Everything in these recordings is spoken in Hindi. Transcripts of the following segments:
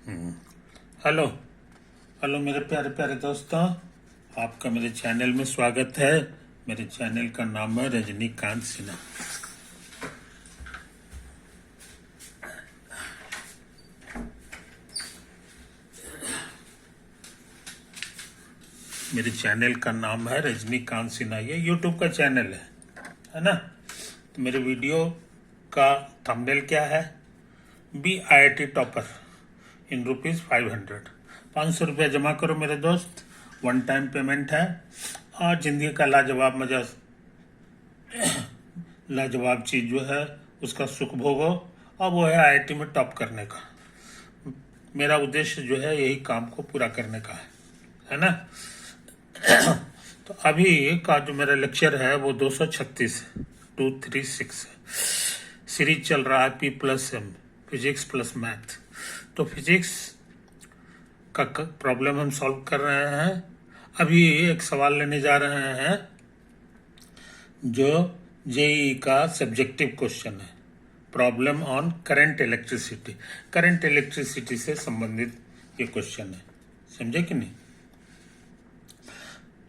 हम्म। हेलो। हेलो मेरे प्यारे प्यारे दोस्तों, आपका मेरे चैनल में स्वागत है। मेरे चैनल का नाम है रजनीकांत सिन्हा। मेरे चैनल का नाम है रजनीकांत सिन्हा। ये यूट्यूब का चैनल है ना। तो मेरे वीडियो का थंबनेल क्या है? BIT topper in ₹500। 500 जमा करो मेरे दोस्त। वन टाइम पेमेंट है और जिंदगी का लाजवाब चीज जो है उसका सुख भोगो, और वो है IIT में टॉप करने का। मेरा उद्देश्य जो है यही काम को पूरा करने का है ना। तो अभी का जो मेरा लेक्चर है वो 236 है, 236 है। सीरीज चल रहा है P+M, फिजिक्स प्लस मैथ। तो फिजिक्स का प्रॉब्लम हम सॉल्व कर रहे हैं। अभी एक सवाल लेने जा रहे हैं जो JEE का सब्जेक्टिव क्वेश्चन है। Problem on current electricity. Current electricity से संबंधित ये क्वेश्चन है, समझे कि नहीं?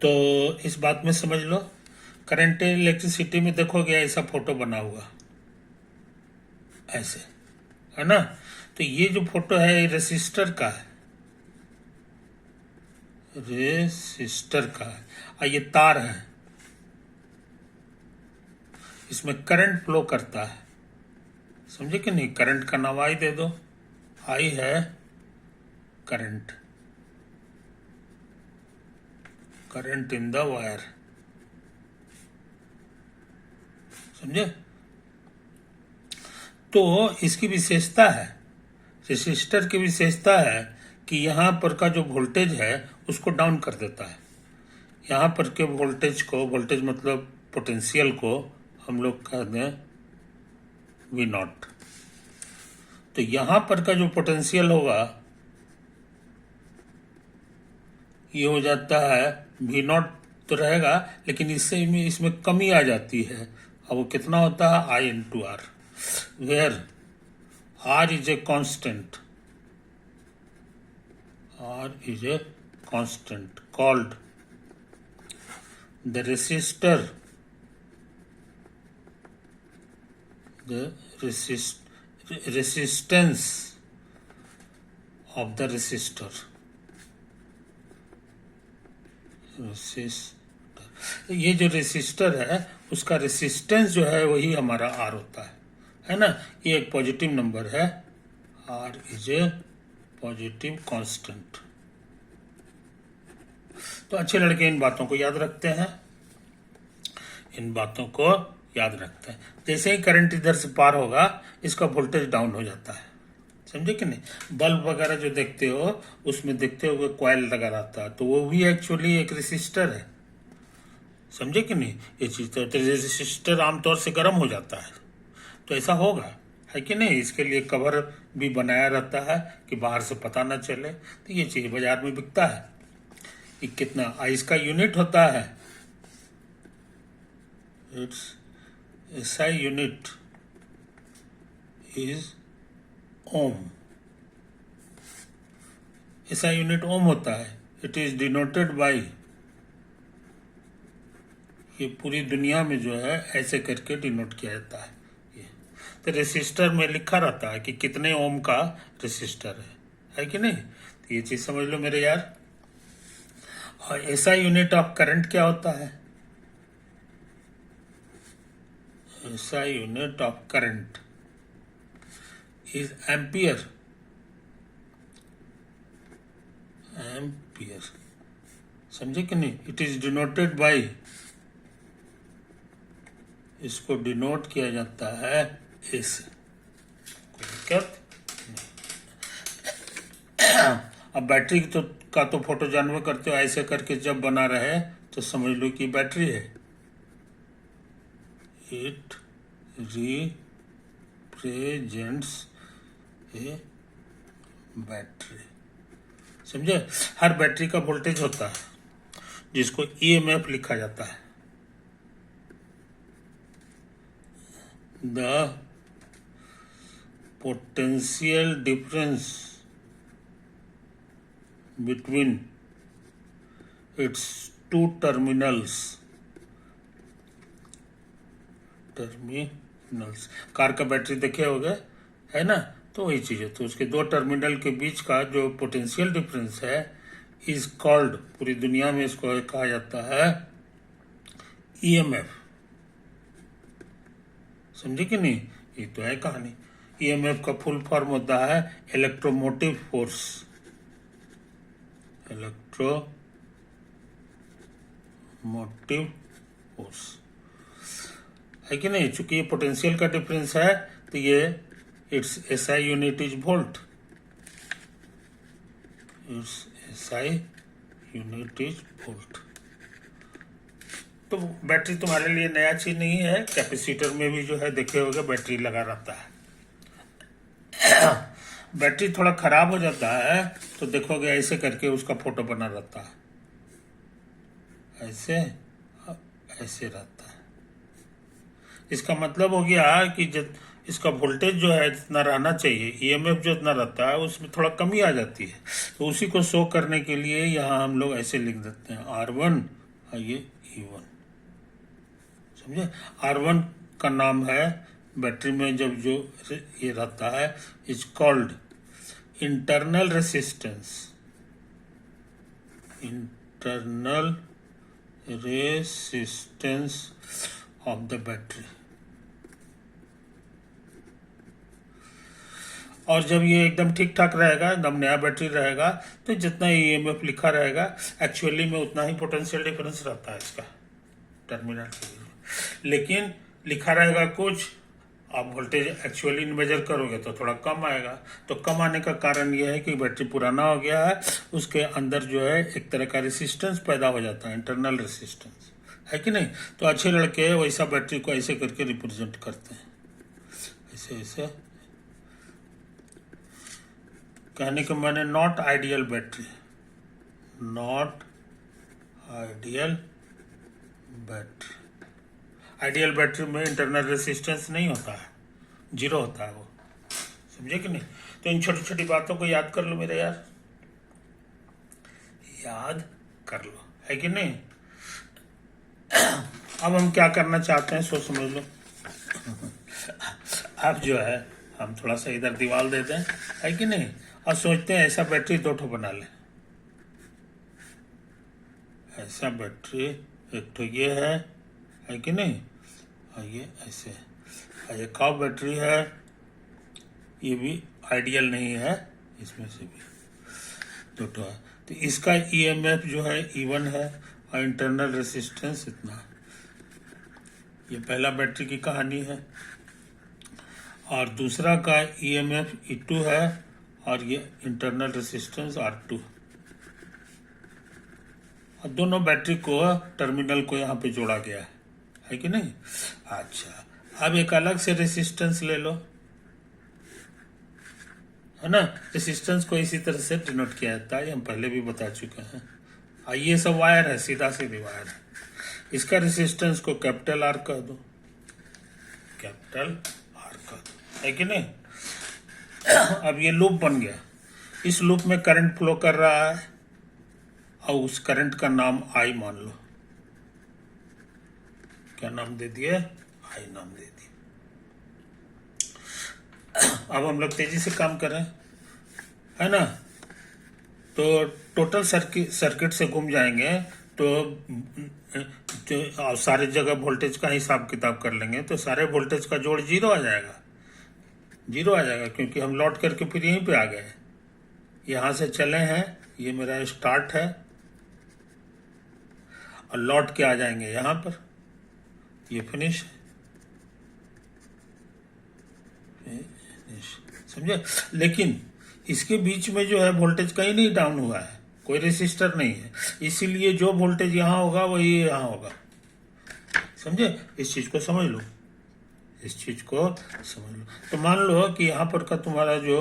तो इस बात में समझ लो, करंट इलेक्ट्रिसिटी में देखोगे ऐसा फोटो बना हुआ ऐसे, है ना। तो ये जो फोटो है ये रेसिस्टर का है, रेसिस्टर का है। और ये तार है, इसमें करंट फ्लो करता है, समझे कि नहीं? करंट का नाम आई दे दो। आई है current, current in the wire, समझे? तो इसकी विशेषता है, रेसिस्टर की विशेषता है कि यहाँ पर का जो वोल्टेज है उसको डाउन कर देता है। यहाँ पर के वोल्टेज को, वोल्टेज मतलब पोटेंशियल को हम लोग कहते हैं V0। तो यहाँ पर का जो पोटेंशियल होगा ये हो जाता है V0 तो रहेगा, लेकिन इसमें कमी आ जाती है। अब वो कितना होता है? I/R, where R is a constant, R is a constant called the resistor, the resistance of the resistor, ये जो रेसिस्टर है उसका रेसिस्टेंस जो है वही हमारा R होता है ना। ये एक पॉजिटिव नंबर है, R is a positive constant. तो अच्छे लड़के इन बातों को याद रखते हैं, इन बातों को याद रखते हैं। जैसे ही करंट इधर से पार होगा इसका वोल्टेज डाउन हो जाता है, समझे कि नहीं? बल्ब वगैरह जो देखते हो उसमें देखते हो कॉइल लगा रहता है, तो वो भी एक्चुअली एक रेसिस्टर है, समझे कि नहीं? ये चीज तो रेसिस्टर आमतौर से गर्म हो जाता है, तो ऐसा होगा, है कि नहीं? इसके लिए कवर भी बनाया रहता है कि बाहर से पता ना चले। तो ये चीज बाजार में बिकता है। ये कितना इसका यूनिट होता है? It's SI unit is ohm. SI unit ohm होता है। इट इज डिनोटेड बाई, ये पूरी दुनिया में जो है ऐसे करके डिनोट किया जाता है। ये तो रेसिस्टर में लिखा रहता है कि कितने ओम का रेसिस्टर है कि नहीं? तो ये चीज समझ लो मेरे यार। और SI यूनिट ऑफ करंट क्या होता है? SI unit of current is ampere, ampere, समझे कि नहीं? इट इज डिनोटेड बाई, इसको डिनोट किया जाता है इस, कोई दिक्कत नहीं। अब बैटरी का तो फोटो जानवर करते हो, ऐसे करके जब बना रहे तो समझ लो कि बैटरी है। इट रिप्रेजेंट्स ए बैटरी, समझे? हर बैटरी का वोल्टेज होता है जिसको EMF लिखा जाता है। The potential difference between its two terminals car का बैटरी देखे होगे, है ना, तो वही चीज है। तो उसके दो टर्मिनल के बीच का जो पोटेंशियल डिफरेंस है इज कॉल्ड, पूरी दुनिया में इसको कहा जाता है ईएमएफ। समझे कि नहीं? ये तो है कहानी। ईएमएफ का फुल फॉर्म होता है इलेक्ट्रोमोटिव फोर्स। इलेक्ट्रोमोटिव फोर्स है कि नहीं? चूंकि ये पोटेंशियल का डिफरेंस है तो ये it's SI unit is volt. It's SI unit is volt. तो बैटरी तुम्हारे लिए नया चीज नहीं है। कैपेसिटर में भी जो है देखे होगे बैटरी लगा रहता है। बैटरी थोड़ा खराब हो जाता है तो देखोगे ऐसे करके उसका फोटो बना रहता है, ऐसे ऐसे रहता है। इसका मतलब हो गया कि जब इसका वोल्टेज जो है जितना रहना चाहिए, ईएमएफ जो इतना रहता है उसमें थोड़ा कमी आ जाती है। तो उसी को शो करने के लिए यहाँ हम लोग ऐसे लिख देते हैं R1 और ये E1। समझे? R1 का नाम है बैटरी में जब जो ये रहता है is called internal resistance. Internal resistance of the battery. और जब ये एकदम ठीक ठाक रहेगा, एकदम नया बैटरी रहेगा, तो जितना ईएमएफ लिखा रहेगा एक्चुअली में उतना ही पोटेंशियल डिफरेंस रहता है इसका टर्मिनल के लिए। लेकिन लिखा रहेगा कुछ, आप वोल्टेज एक्चुअली मेजर करोगे तो थोड़ा कम आएगा। तो कम आने का कारण यह है कि बैटरी पुराना हो गया है, उसके अंदर जो है एक तरह का रेसिस्टेंस पैदा हो जाता है, इंटरनल रेसिस्टेंस, है कि नहीं? तो अच्छे लड़के वैसा बैटरी को ऐसे करके रिप्रेजेंट करते हैं, ऐसे ऐसे। कहने के माने not ideal battery, not ideal battery. Ideal battery में इंटरनल रेसिस्टेंस नहीं होता है, जीरो होता है वो। समझे कि नहीं? तो इन छोटी छोटी बातों को याद कर लो मेरे यार, याद कर लो, है कि नहीं? अब हम क्या करना चाहते हैं सोच समझ लो। अब जो है हम थोड़ा सा इधर दीवार दे दें, है कि नहीं? और सोचते हैं ऐसा बैटरी दो ठो बना ले। ऐसा बैटरी एक ठो ये है कि नहीं? और ये ऐसे, और एक और बैटरी है, ये भी आइडियल नहीं है, इसमें से भी दो ठो है। तो इसका ईएमएफ जो है E1 है और इंटरनल रेसिस्टेंस इतना है। ये पहला बैटरी की कहानी है। और दूसरा का ईएमएफ E2 है और ये इंटरनल रेसिस्टेंस R2। और दोनों बैटरी को टर्मिनल को यहाँ पे जोड़ा गया है कि नहीं? अच्छा, अब एक अलग से रेसिस्टेंस ले लो, है ना? रेसिस्टेंस को इसी तरह से डिनोट किया जाता है, हम पहले भी बता चुके हैं। और ये सब वायर है, सीधा सीधी वायर है। इसका रेसिस्टेंस को कैपिटल R कह दो, कैपिटल R कह दो, है कि नहीं? अब ये लूप बन गया। इस लूप में करंट फ्लो कर रहा है और उस करंट का नाम I मान लो। क्या नाम दे दिए? I नाम दे दिए। अब हम लोग तेजी से काम करें, है ना? तो टोटल सर्किट से घूम जाएंगे तो सारे जगह वोल्टेज का हिसाब किताब कर लेंगे तो सारे वोल्टेज का जोड़ जीरो आ जाएगा, जीरो आ जाएगा, क्योंकि हम लौट करके फिर यहीं पे आ गए। यहां से चले हैं, ये मेरा स्टार्ट है, और लौट के आ जाएंगे यहां पर, ये फिनिश है। समझे? लेकिन इसके बीच में जो है वोल्टेज कहीं नहीं डाउन हुआ है, कोई रेसिस्टर नहीं है, इसीलिए जो वोल्टेज यहां होगा वही यहां होगा। समझे? इस चीज को समझ लो, इस चीज को समझ लो। तो मान लो कि यहाँ पर का तुम्हारा जो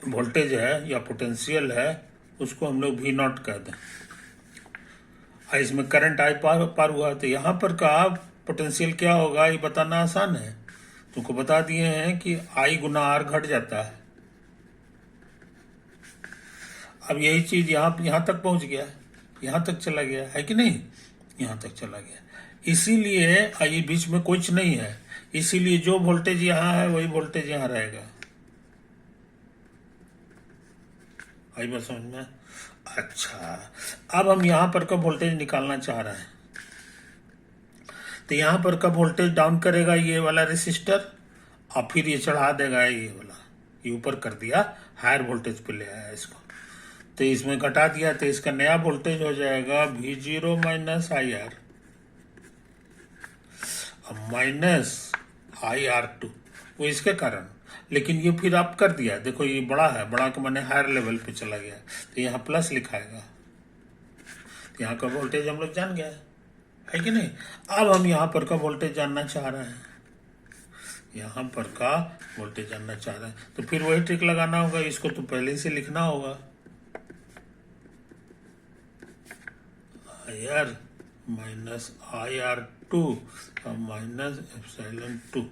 वोल्टेज है या पोटेंशियल है उसको हम लोग V0 कह दें, और इसमें करंट I पार हुआ, तो यहाँ पर का पोटेंशियल क्या होगा ये बताना आसान है। तुमको बता दिए हैं कि I गुना R घट जाता है। अब यही चीज यहाँ तक पहुंच गया, यहाँ तक चला गया है कि नहीं, यहाँ तक चला गया। इसीलिए ये बीच में कुछ नहीं है, इसीलिए जो वोल्टेज यहाँ है वही वोल्टेज यहाँ रहेगा। आई बात समझ में? अच्छा, अब हम यहाँ पर का वोल्टेज निकालना चाह रहे हैं, तो यहाँ पर का वोल्टेज डाउन करेगा ये वाला रेसिस्टर, और फिर ये चढ़ा देगा ये वाला, ये ऊपर कर दिया, हायर वोल्टेज पे ले आया इसको, तो इसमें घटा दिया, तो इसका नया वोल्टेज हो जाएगा V0 minus IR minus IR2, वो इसके कारण। लेकिन ये फिर आप कर दिया, देखो ये बड़ा है, बड़ा के माने हायर लेवल पे चला गया, तो यहाँ प्लस लिखाएगा, यहाँ का वोल्टेज हम लोग जान गया है कि नहीं। अब हम यहाँ पर का वोल्टेज जानना चाह रहे हैं, यहाँ पर का वोल्टेज जानना चाह रहे हैं, तो फिर वही ट्रिक लगाना होगा, इसको तो पहले से लिखना होगा, IR माइनस IR2 माइनस ε2।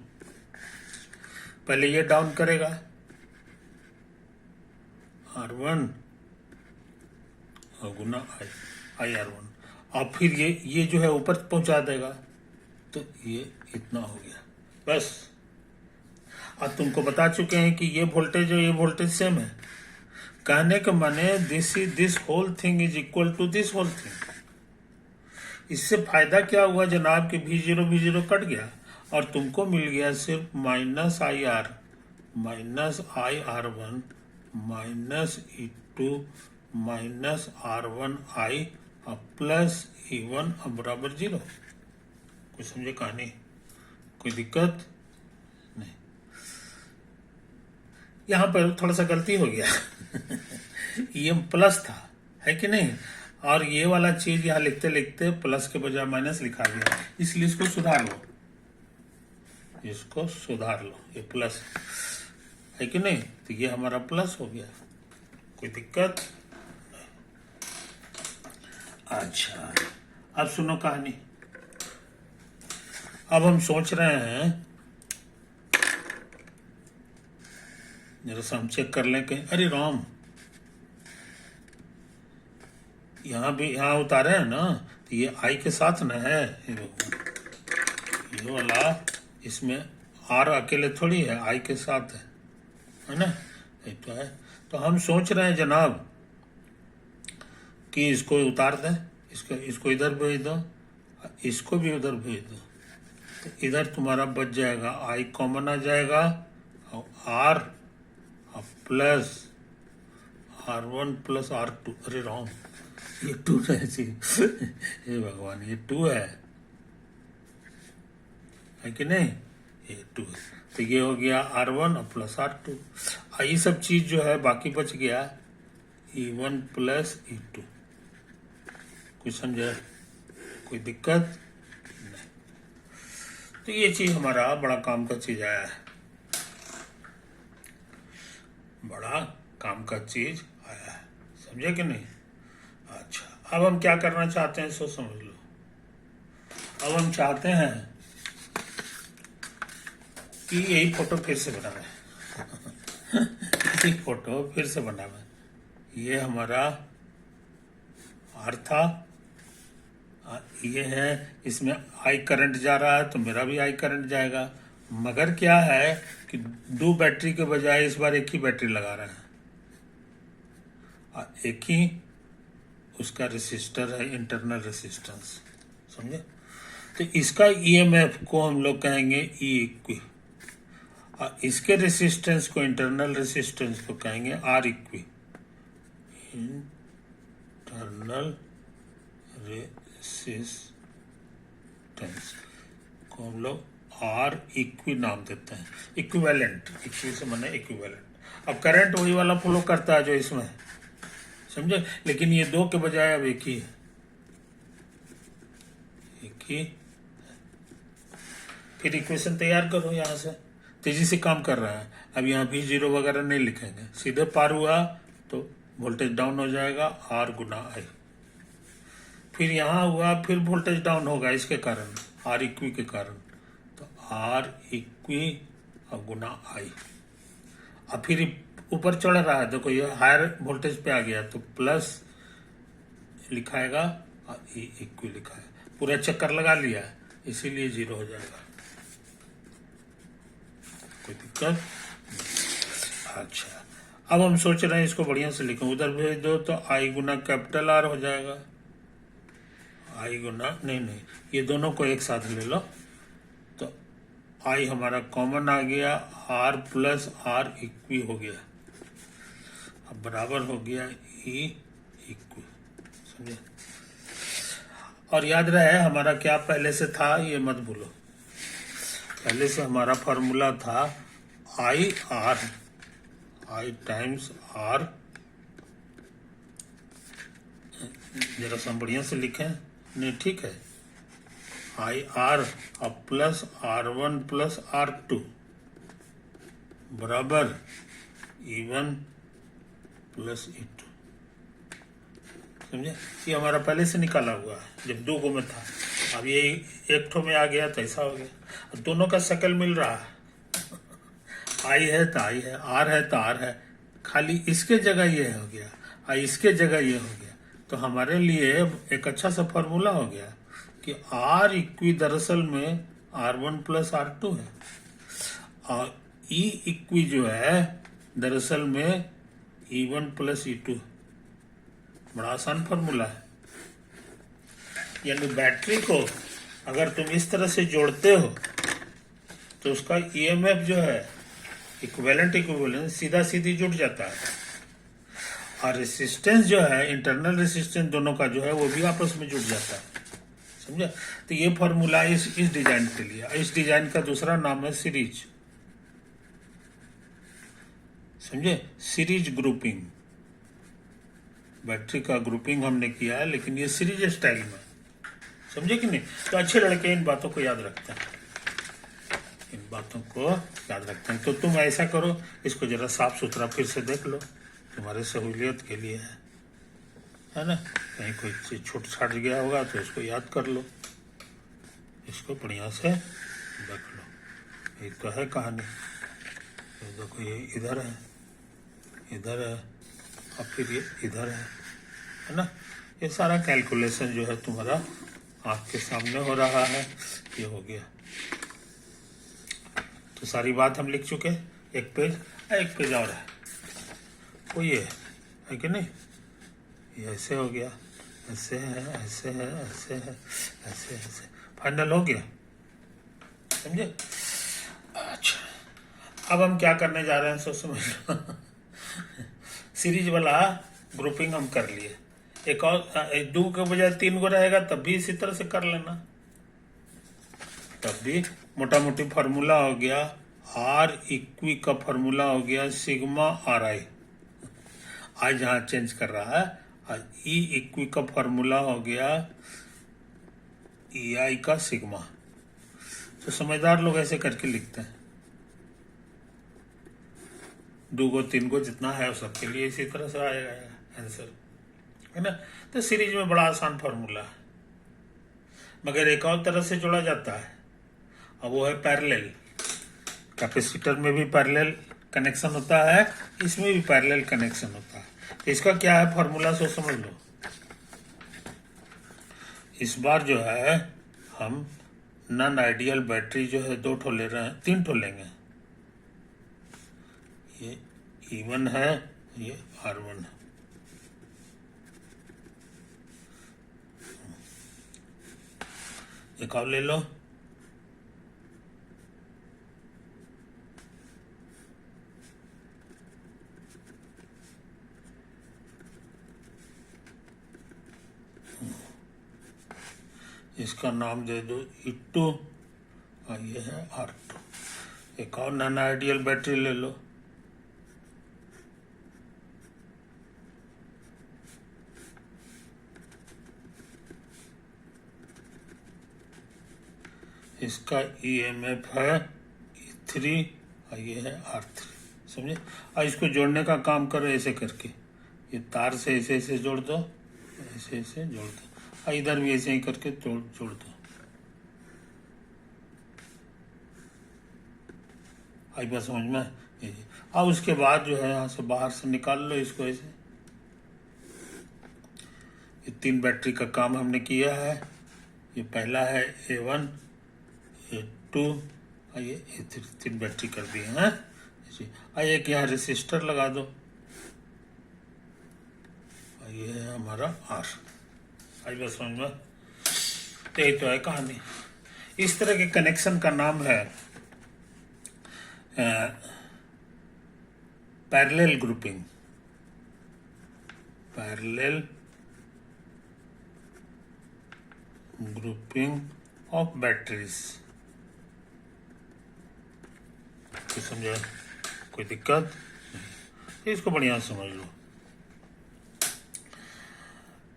पहले ये डाउन करेगा R1 और गुना IR1, और फिर ये जो है ऊपर पहुंचा देगा, तो ये इतना हो गया बस। और तुमको बता चुके हैं कि ये वोल्टेज और ये वोल्टेज सेम है, कहने के माने this whole thing is equal to this whole thing. इससे फायदा क्या हुआ जनाब कि V0 कट गया और तुमको मिल गया सिर्फ minus IR minus IR1 minus E2 minus R1I और प्लस E1 अब बराबर 0। कोई समझे कहानी? कोई दिक्कत नहीं? यहाँ पर थोड़ा सा गलती हो गया ये प्लस था, है कि नहीं, और ये वाला चीज यहाँ लिखते लिखते प्लस के बजाय माइनस लिखा गया, इसलिए इसको सुधार लो, इसको सुधार लो, ये प्लस है कि नहीं, तो ये हमारा प्लस हो गया, कोई दिक्कत नहीं। अच्छा, अब सुनो कहानी। अब हम सोच रहे हैं, जरा सा हम चेक कर लें कहीं, अरे राम यहाँ भी यहाँ उतारे हैं ना, तो ये I के साथ ना है, ये वाला, इसमें R अकेले थोड़ी है, I के साथ है ना, ये तो है। तो हम सोच रहे हैं जनाब कि इसको उतार दें, इसको इधर भेज दो, इसको भी उधर भेज दो, तो इधर तुम्हारा बच जाएगा I कॉमन आ जाएगा, और R और प्लस R1 प्लस R2, अरे राम ये 2 है जी हे भगवान, ये 2 है कि नहीं, ये 2 है, तो ये हो गया R1 और प्लस R2, ये सब चीज जो है बाकी बच गया E1 प्लस E2। कुछ समझे? कोई दिक्कत नहीं? तो ये चीज हमारा बड़ा काम का चीज आया है, बड़ा काम का चीज आया है, समझे कि नहीं? अच्छा, अब हम क्या करना चाहते हैं सो समझ लो। अब हम चाहते हैं कि यही फोटो फिर से बनावे यही फोटो फिर से बनावे। ये हमारा R था, ये है, इसमें I करंट जा रहा है तो मेरा भी I करंट जाएगा, मगर क्या है कि 2 बैटरी के बजाय इस बार एक ही बैटरी लगा रहे हैं, एक ही उसका रेसिस्टर है, इंटरनल रेसिस्टेंस, समझे? तो इसका EMF को हम लोग कहेंगे E इक्वी, और इसके रेसिस्टेंस को, इंटरनल रेसिस्टेंस को कहेंगे R इक्वी, इंटरनल रेसिस्टेंस को हम लोग R इक्वी नाम देते हैं, इक्विवेलेंट, इक्वी से माने इक्विवेलेंट। अब करंट वही वाला फ्लो करता है जो इसमें, समझे, लेकिन ये 2 के बजाय अब एक ही है, एक ही। फिर इक्वेशन तैयार करो, यहां से तेजी से काम कर रहा है, अब यहाँ V0 वगैरह नहीं लिखेंगे, सीधे पार हुआ तो वोल्टेज डाउन हो जाएगा R गुना I, फिर यहाँ हुआ फिर वोल्टेज डाउन होगा इसके कारण, R इक्वी के कारण, तो R इक्वी और गुना I। अब फिर ऊपर चढ़ रहा है, देखो ये हायर वोल्टेज पे आ गया तो प्लस लिखाएगा और ई इक्वी लिखा है, पूरा चक्कर लगा लिया इसीलिए 0 हो जाएगा। कोई दिक्कत? अच्छा, अब हम सोच रहे हैं इसको बढ़िया से लिखें, उधर भेज दो तो आई गुना कैपिटल आर हो जाएगा। आई गुना नहीं, ये दोनों को एक साथ ले लो तो आई हमारा कॉमन आ गया, आर प्लस आर इक्वी हो गया, अब बराबर हो गया ई इक्वी। समझे? और याद रहे हमारा क्या पहले से था, ये मत भूलो, पहले से हमारा फॉर्मूला था I R, I times R, जरा सा बढ़िया से लिखें, नहीं ठीक है, आई आर अब प्लस R1 प्लस R2 बराबर E1 प्लस E2। समझे? ये हमारा पहले से निकाला हुआ है जब 2 में था, अब ये एक ठो में आ गया तो ऐसा हो गया, दोनों का शक्ल मिल रहा है, आई है तो आई है, आर है तो आर है, खाली इसके जगह ये हो गया और इसके जगह ये हो गया, तो हमारे लिए एक अच्छा सा फॉर्मूला हो गया कि आर इक्वी दरअसल में R1 प्लस R2 है और ई इक्वी जो है दरअसल में E1 प्लस E2। बड़ा आसान फॉर्मूला है, यानी बैटरी को अगर तुम इस तरह से जोड़ते हो तो उसका ईएमएफ जो है इक्विवेलेंट सीधा सीधी जुड़ जाता है, और रेसिस्टेंस जो है इंटरनल रेसिस्टेंस दोनों का जो है वो भी आपस में जुड़ जाता है। समझे? तो ये फॉर्मूला इस डिजाइन के लिए, इस डिजाइन का दूसरा नाम है सीरीज। समझे? सीरीज ग्रुपिंग, बैटरी का ग्रुपिंग हमने किया है लेकिन ये सीरीज स्टाइल में। समझे कि नहीं? तो अच्छे लड़के इन बातों को याद रखते हैं, इन बातों को याद रखते हैं। तो तुम ऐसा करो, इसको जरा साफ सुथरा फिर से देख लो, तुम्हारे सहूलियत के लिए है ना, कहीं कोई चीज छूट छाट गया होगा तो इसको याद कर लो, इसको बढ़िया से देख लो। ये तो है कहानी, ये देखो ये इधर है, इधर है और फिर ये इधर है ना, ये सारा कैलकुलेशन जो है तुम्हारा आँख के सामने हो रहा है, ये हो गया। तो सारी बात हम लिख चुके, एक पेज और है, वो ये है कि नहीं, ये ऐसे हो गया, ऐसे है, ऐसे है, ऐसे है, ऐसे ऐसे, फाइनल हो गया। समझे? अच्छा, अब हम क्या करने जा रहे हैं सोच समझ लो। सीरीज वाला ग्रुपिंग हम कर लिए, एक और 2 के बजाय 3 को रहेगा तब भी इसी तरह से कर लेना, तब भी मोटा मोटी फार्मूला हो गया, आर इक्वी का फार्मूला हो गया सिग्मा आर आई, आज जहां चेंज कर रहा है, और ई इक्वी का फार्मूला हो गया ई आई का सिग्मा। तो समझदार लोग ऐसे करके लिखते हैं, 2 को 3 को जितना है सबके लिए इसी तरह से आएगा आंसर, है ना। तो सीरीज में बड़ा आसान फार्मूला है, मगर एक और तरह से जोड़ा जाता है और वो है पैरेलल। कैपेसिटर में भी पैरेलल कनेक्शन होता है, इसमें भी पैरेलल कनेक्शन होता है। तो इसका क्या है फार्मूला सो समझ लो। इस बार जो है हम नॉन आइडियल बैटरी जो है 2 ठो ले रहे हैं, 3 ठो लेंगे, ये E1 है, ये R1 है। एक और ले लो, इसका नाम दे दो E2 और ये है R2। एक और नॉन आइडियल बैटरी ले लो, इसका ईएमएफ है E3 और ये है R3। समझे? और इसको जोड़ने का काम करो ऐसे करके, ये तार से ऐसे ऐसे जोड़ दो, ऐसे ऐसे जोड़ दो, और इधर भी ऐसे ही करके जोड़ दो। आई बात समझ में? ये। अब उसके बाद जो है यहाँ से बाहर से निकाल लो इसको ऐसे। ये 3 बैटरी का काम हमने किया है। ये पहला है A1, A2 और ये A3, 3 बैटरी कर दिए हैं। एक यहाँ रेसिस्टर लगा दो और ये है हमारा R। आई बस समझ में, यही तो है कहानी। इस तरह के कनेक्शन का नाम है parallel grouping. Parallel grouping of batteries. तो समझा, कोई दिक्कत नहीं, इसको बढ़िया समझ लो।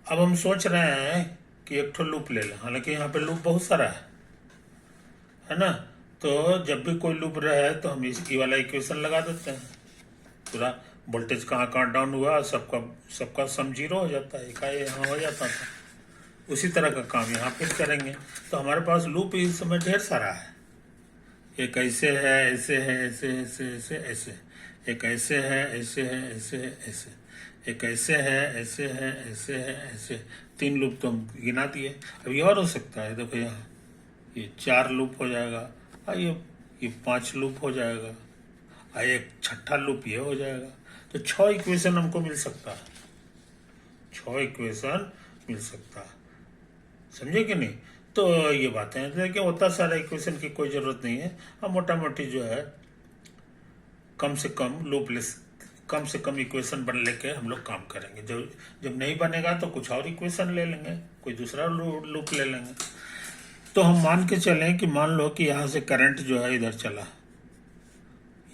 अब हम सोच रहे हैं कि एक ठो लूप ले लें, हालांकि यहाँ पे लूप बहुत सारा है ना। तो जब भी कोई लूप रहे तो हम इसकी वाला इक्वेशन लगा देते हैं, पूरा वोल्टेज कहाँ कहाँ डाउन हुआ सबका सम 0 हो जाता है, का यहाँ हो जाता था। उसी तरह का काम यहाँ फिर करेंगे। तो हमारे पास लूप इस समय ढेर सारा है। एक ऐसे है, ऐसे है, ऐसे ऐसे ऐसे ऐसे, एक ऐसे है, ऐसे है, ऐसे है, ऐसे, एक ऐसे है, ऐसे है, ऐसे है, ऐसे। 3 लूप तो हम गिना दिए। अभी और हो सकता है, देखो यहाँ ये 4 लूप हो जाएगा और ये 5 लूप हो जाएगा और एक छठा लूप ये हो जाएगा। तो 6 इक्वेशन हमको मिल सकता है, 6 इक्वेशन मिल सकता है, समझे कि नहीं। तो ये बातें हैं, देखिए होता सारा इक्वेशन की कोई जरूरत नहीं है। हम मोटा मोटी जो है कम से कम लूपलेस, कम से कम इक्वेशन बन लेके हम लोग काम करेंगे। जब नहीं बनेगा तो कुछ और इक्वेशन ले लेंगे, कोई दूसरा लूप ले लेंगे। तो हम मान के चलें कि मान लो कि यहाँ से करंट जो है इधर चला,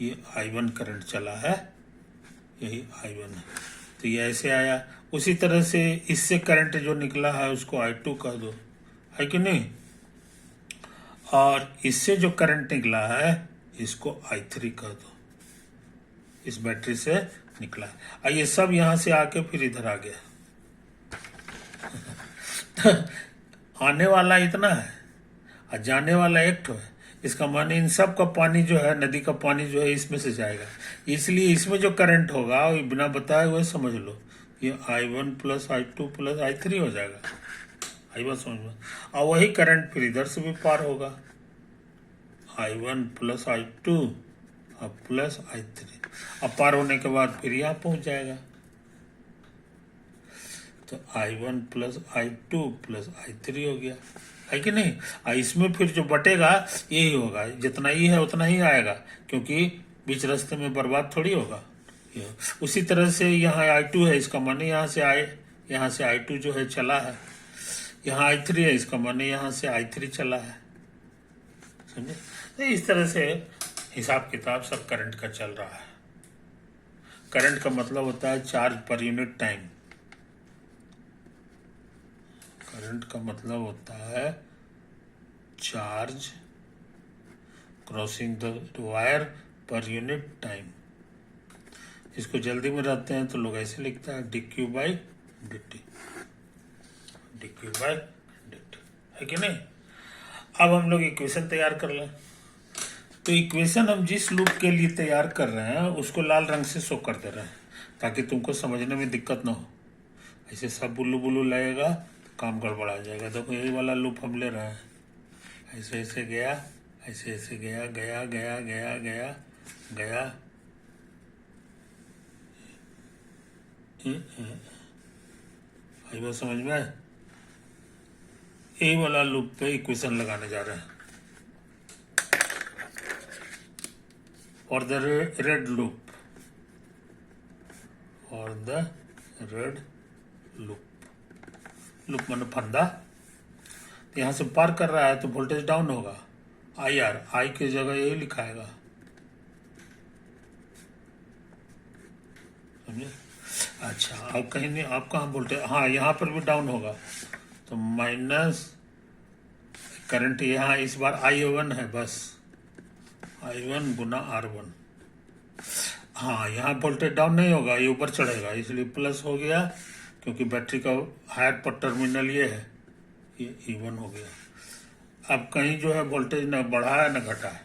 ये I1 करंट चला है, यही I1 है, तो ये ऐसे आया। उसी तरह से इससे करंट जो निकला है उसको I2 कह दो, है कि नहीं। और इससे जो करंट निकला है इसको I3 कह दो, इस बैटरी से निकला है। और ये सब यहां से आके फिर इधर आ गया। आने वाला इतना है और जाने वाला एक ठो है। इसका माने इन सब का पानी जो है, नदी का पानी जो है इसमें से जाएगा, इसलिए इसमें जो करंट होगा वो बिना बताए हुए समझ लो ये I1 plus I2 plus I3 हो जाएगा। आई बात समझ में। और वही करंट फिर इधर से भी पार होगा, I1 प्लस I2 और प्लस I3। अब पार होने के बाद फिर यहाँ पहुंच जाएगा, तो I1 plus I2 plus I3 हो गया, है कि नहीं। और इसमें फिर जो बटेगा यही होगा, जितना ही है उतना ही आएगा, क्योंकि बीच रास्ते में बर्बाद थोड़ी होगा। उसी तरह से यहाँ I2 है, इसका माने यहाँ से I2 जो है चला है, यहाँ I3 है, इसका माने यहाँ से I3 चला है, समझे। तो इस तरह से हिसाब किताब सब करंट का चल रहा है। करंट का मतलब होता है charge per unit time. Current का मतलब होता है charge crossing the wire per unit time. इसको जल्दी में रहते हैं तो लोग ऐसे लिखता है dq by dt, dq by dt, है कि नहीं। अब हम लोग इक्वेशन तैयार कर लें। तो इक्वेशन हम जिस लूप के लिए तैयार कर रहे हैं उसको लाल रंग से शो कर दे रहे हैं ताकि तुमको समझने में दिक्कत ना हो। ऐसे सब बुल्लू बुल्लू लगेगा तो काम गड़बड़ा जाएगा। देखो यही वाला लूप हम ले रहे हैं, ऐसे ऐसे गया, ऐसे ऐसे गया, गया गया गया गया गया, आई बात समझ में। यही वाला लूप पे इक्वेशन लगाने जा रहे हैं for the red loop, for the red loop. Loop माने फंदा। तो यहाँ से पार कर रहा है तो वोल्टेज डाउन होगा, IR, आई की जगह यही लिखाएगा, समझे। अच्छा अब कहीं नहीं, आप कहाँ वोल्टेज, हाँ यहाँ पर भी डाउन होगा तो माइनस करंट यहाँ इस बार I1 है, बस I1 गुना R1। हाँ यहाँ वोल्टेज डाउन नहीं होगा, ये ऊपर चढ़ेगा, इसलिए प्लस हो गया क्योंकि बैटरी का हायर पर टर्मिनल ये है, ये E1 हो गया। अब कहीं जो है वोल्टेज न बढ़ा है न घटा है,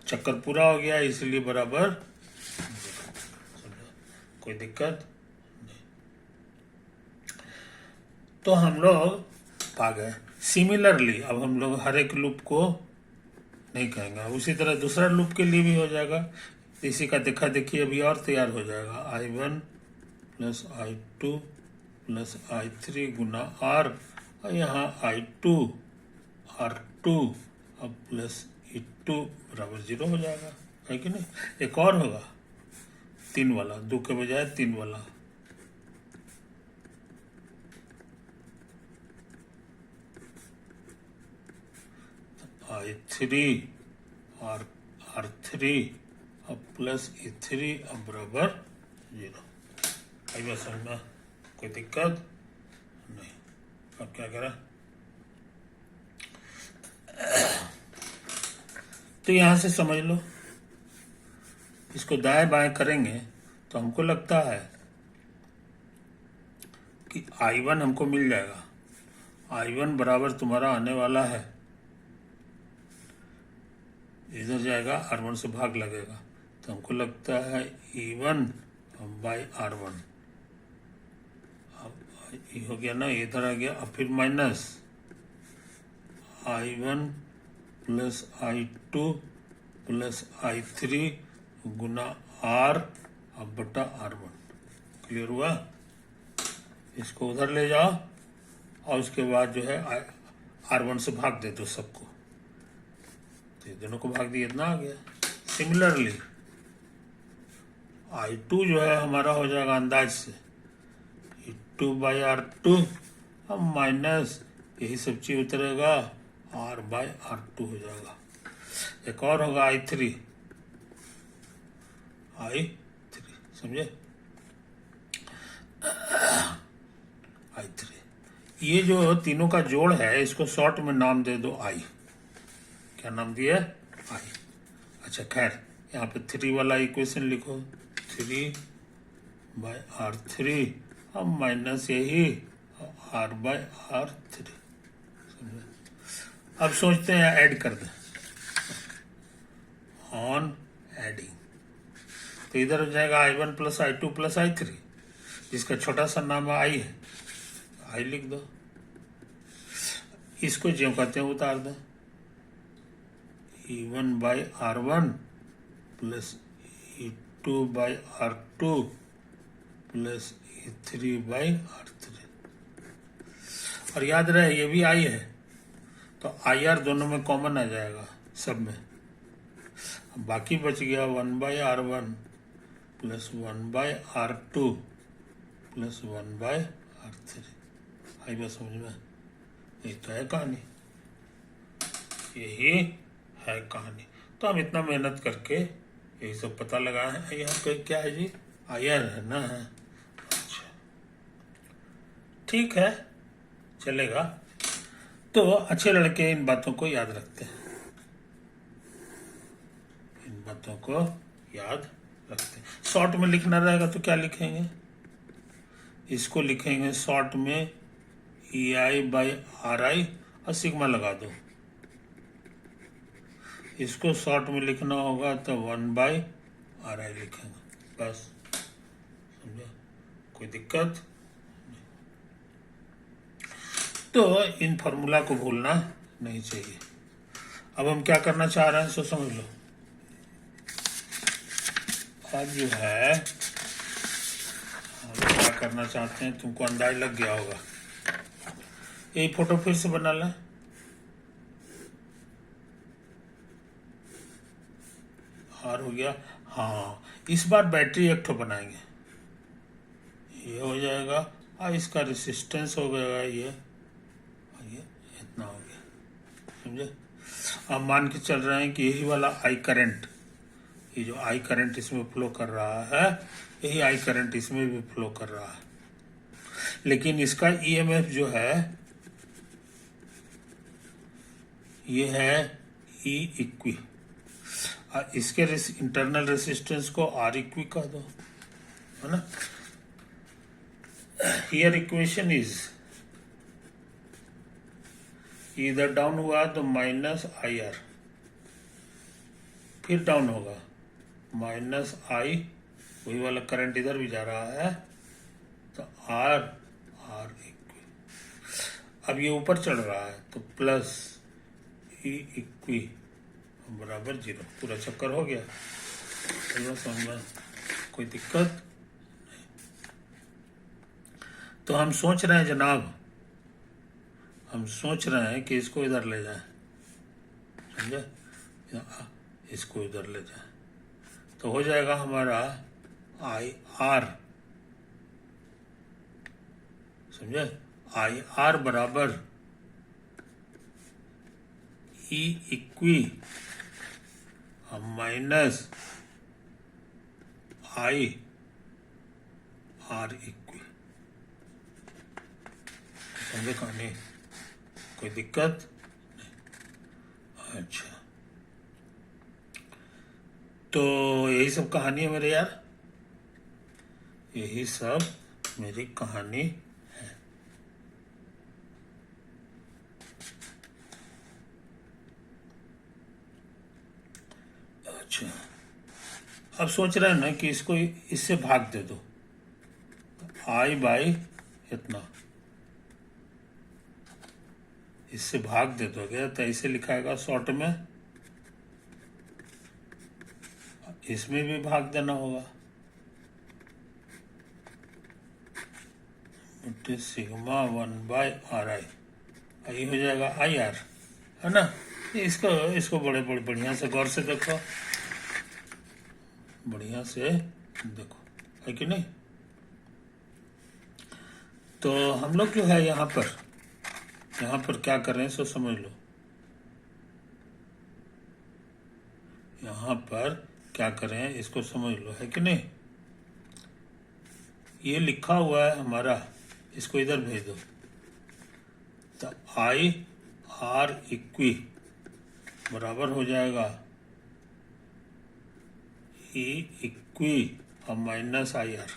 चक्कर पूरा हो गया, इसलिए बराबर कोई दिक्कत? तो हम लोग पा गए। सिमिलरली अब हम लोग हर एक लूप को नहीं कहेंगे, उसी तरह दूसरा लूप के लिए भी हो जाएगा। इसी का देखा देखी अभी और तैयार हो जाएगा। I1 plus I2 plus I3 गुना R, और यहाँ I2 R2 अब प्लस E2 बराबर 0 हो जाएगा, है कि नहीं? एक और होगा 3 वाला, 2 के बजाय 3 वाला। I3 R3 अब प्लस E3 अब बराबर 0। आई बात समझ में? कोई दिक्कत नहीं। अब क्या करा? तो यहां से समझ लो, इसको दाएं बाएं करेंगे तो हमको लगता है कि I1 हमको मिल जाएगा। I1 बराबर तुम्हारा आने वाला है, इधर जाएगा R1 से भाग लगेगा, तो हमको लगता है E1 बाई R1। अब ये हो गया ना, इधर आ गया, अब फिर minus I1 plus I2 plus I3 गुना R अब बटा R1। क्लियर हुआ? इसको उधर ले जाओ और उसके बाद जो है R1 से भाग दे दो सबको, तो दोनों को भाग दिया, इतना आ गया। सिमिलरली I2 जो है हमारा हो जाएगा अंदाज से E2 बाई R2, अब माइनस यही सब चीज उतरेगा, R बाई R2 हो जाएगा। एक और होगा I3 समझे? I3 ये जो तीनों का जोड़ है, इसको शॉर्ट में नाम दे दो I। क्या नाम दिया? I। अच्छा खैर, यहाँ पे 3 वाला इक्वेशन लिखो, 3 बाई R3 अब माइनस यही R बाई R3। अब सोचते हैं ऐड कर दें, ऑन एडिंग, तो इधर हो जाएगा I1 plus I2 plus I3, जिसका छोटा सा नाम I है, I लिख दो। इसको जो कहते हैं उतार दो, E1 by R1 plus E2 by R2 plus E3 by R3। और याद रहे ये भी I है, तो IR दोनों में कॉमन आ जाएगा सब में। अब बाकी बच गया 1 by R1 plus 1 by R2 plus 1 by R3। आई बात समझ में? ये तो है कहानी, यही है कहानी। तो हम इतना मेहनत करके यही सब पता लगाए हैं। यहाँ पे क्या है जी? आयर है ना? अच्छा ठीक है, चलेगा। तो अच्छे लड़के इन बातों को याद रखते हैं, इन बातों को याद रखते हैं। शॉर्ट में लिखना रहेगा तो क्या लिखेंगे? इसको लिखेंगे शॉर्ट में EI बाई RI और सिग्मा लगा दो। इसको शॉर्ट में लिखना होगा तो 1 बाई RI लिखेंगे, बस। समझा? कोई दिक्कत? तो इन फॉर्मूला को भूलना नहीं चाहिए। अब हम क्या करना चाह रहे हैं सो समझ लो। अब जो है हम क्या करना चाहते हैं, तुमको अंदाज लग गया होगा। यही फोटो फिर से बना लें, और हो गया। हाँ, इस बार बैटरी एक ठो बनाएंगे, ये हो जाएगा, और इसका रेसिस्टेंस हो गया ये इतना हो गया, समझे? अब मान के चल रहे हैं कि यही वाला आई करंट, ये जो आई करंट इसमें फ्लो कर रहा है, यही आई करंट इसमें भी फ्लो कर रहा है, लेकिन इसका ईएमएफ जो है ये है ई इक्वी, और इसके इंटरनल रेसिस्टेंस को आर इक्वी कह दो, है ना? हियर इक्वेशन इज इधर डाउन हुआ तो माइनस आई आर, फिर डाउन होगा माइनस आई, वही वाला करंट इधर भी जा रहा है, तो आर आर इक्वी। अब ये ऊपर चढ़ रहा है तो प्लस ई इक्वी बराबर 0। पूरा चक्कर हो गया। समझ में कोई दिक्कत? तो हम सोच रहे हैं जनाब, हम सोच रहे हैं कि इसको इधर ले जाए, समझे, इसको इधर ले जाए तो हो जाएगा हमारा आई आर, समझे, आई आर बराबर E equi minus I R equi. समझे कहानी? कोई दिक्कत? अच्छा, तो यही सब कहानी है मेरे यार, यही सब मेरी कहानी है। अच्छा, अब सोच रहे हैं ना कि इसको इससे भाग दे दो, आई बाई इतना, इससे भाग दे दोगे तो ऐसे लिखाएगा शॉर्ट में, इसमें भी भाग देना होगा, सिग्मा 1/RI, ये हो जाएगा IR, है ना। इसको बड़े बढ़िया से गौर से देखो, बढ़िया से देखो, है कि नहीं। तो हम लोग जो है यहाँ पर क्या कर रहे हैं सो समझ लो। यहाँ पर क्या करें इसको समझ लो, है कि नहीं। ये लिखा हुआ है हमारा, इसको इधर भेज दो, तो आई आर इक्वी बराबर हो जाएगा ई इक्वी और माइनस आई आर।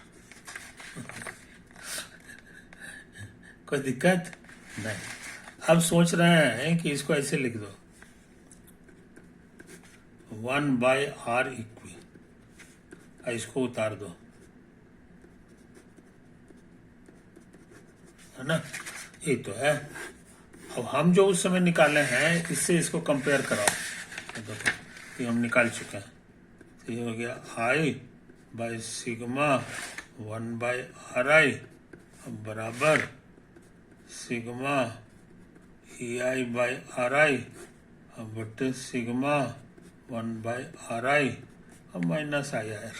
कोई दिक्कत नहीं। अब सोच रहे हैं कि इसको ऐसे लिख दो, 1/R इक्वी, इसको उतार दो, है ना, ये तो है। अब हम जो उस समय निकाले हैं इससे इसको कंपेयर कराओ, तो देखो ये हम निकाल चुके हैं। तो ये हो गया आई बाई सिग्मा 1/RI बराबर सिग्मा EI बाई RI बटे सिग्मा 1/RI और माइनस IR।